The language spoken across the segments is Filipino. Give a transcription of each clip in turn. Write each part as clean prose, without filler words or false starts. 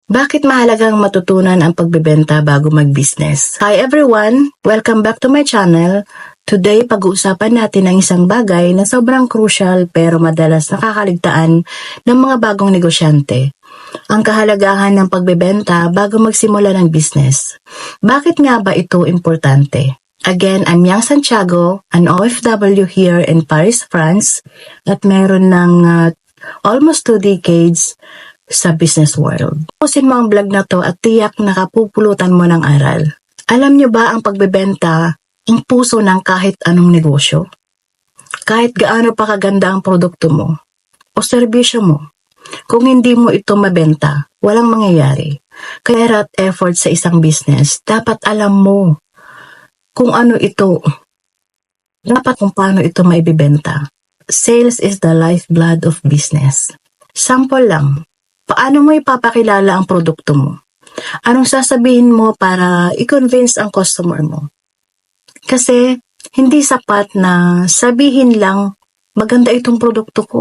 Bakit mahalagang matutunan ang pagbebenta bago mag-business? Hi everyone! Welcome back to my channel. Today, pag-uusapan natin ang isang bagay na sobrang crucial pero madalas nakakaligtaan ng mga bagong negosyante. Ang kahalagahan ng pagbebenta bago magsimula ng business. Bakit nga ba ito importante? Again, I'm Yang Santiago, an OFW here in Paris, France, at meron ng almost 2 decades sa business world. Pusin mo ang vlog na to at tiyak nakapupulutan mo ng aral. Alam nyo ba ang pagbebenta ang puso ng kahit anong negosyo? Kahit gaano pa kaganda ang produkto mo o serbisyo mo, kung hindi mo ito mabenta, walang mangyayari. Kaya effort sa isang business, dapat alam mo kung ano ito, dapat kung paano ito maibibenta. Sales is the lifeblood of business. Sample lang. Paano mo ipapakilala ang produkto mo? Anong sasabihin mo para i-convince ang customer mo? Kasi hindi sapat na sabihin lang, maganda itong produkto ko.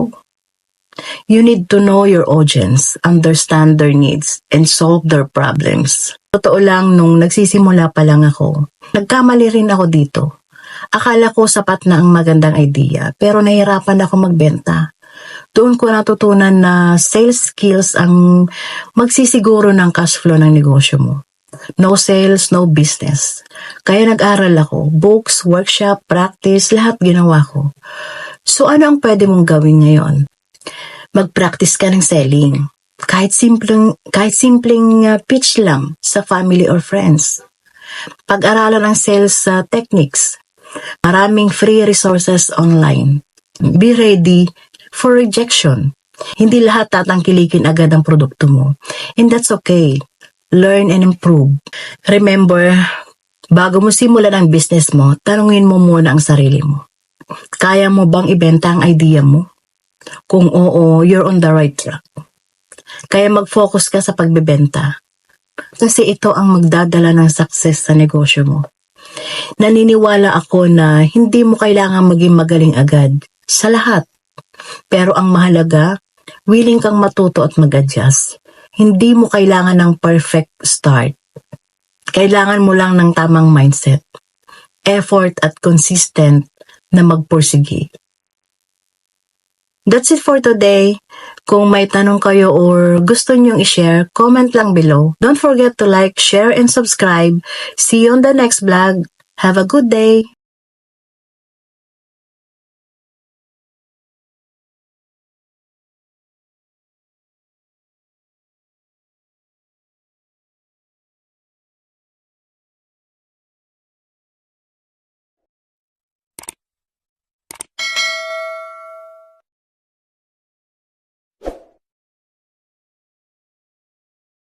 You need to know your audience, understand their needs, and solve their problems. Totoo lang, nung nagsisimula pa lang ako, nagkamali rin ako dito. Akala ko sapat na ang magandang idea, pero nahirapan ako magbenta. Doon ko natutunan na sales skills ang magsisiguro ng cash flow ng negosyo mo. No sales, no business. Kaya nag-aral ako, books, workshop, practice, lahat ginawa ko. So ano ang pwede mong gawin ngayon? Mag-practice ka ng selling. Kahit simpleng pitch lang sa family or friends. Pag-aralan ng sales techniques. Maraming free resources online. Be ready for rejection. Hindi lahat tatangkilikin agad ang produkto mo. And that's okay. Learn and improve. Remember, bago mo simulan ang business mo, tanungin mo muna ang sarili mo. Kaya mo bang ibenta ang idea mo? Kung oo, you're on the right track. Kaya mag-focus ka sa pagbebenta. Kasi ito ang magdadala ng success sa negosyo mo. Naniniwala ako na hindi mo kailangan maging magaling agad sa lahat. Pero ang mahalaga, willing kang matuto at mag-adjust. Hindi mo kailangan ng perfect start. Kailangan mo lang ng tamang mindset, effort at consistent na magpursige. That's it for today. Kung may tanong kayo or gusto nyong i-share, comment lang below. Don't forget to like, share, and subscribe. See you on the next vlog. Have a good day!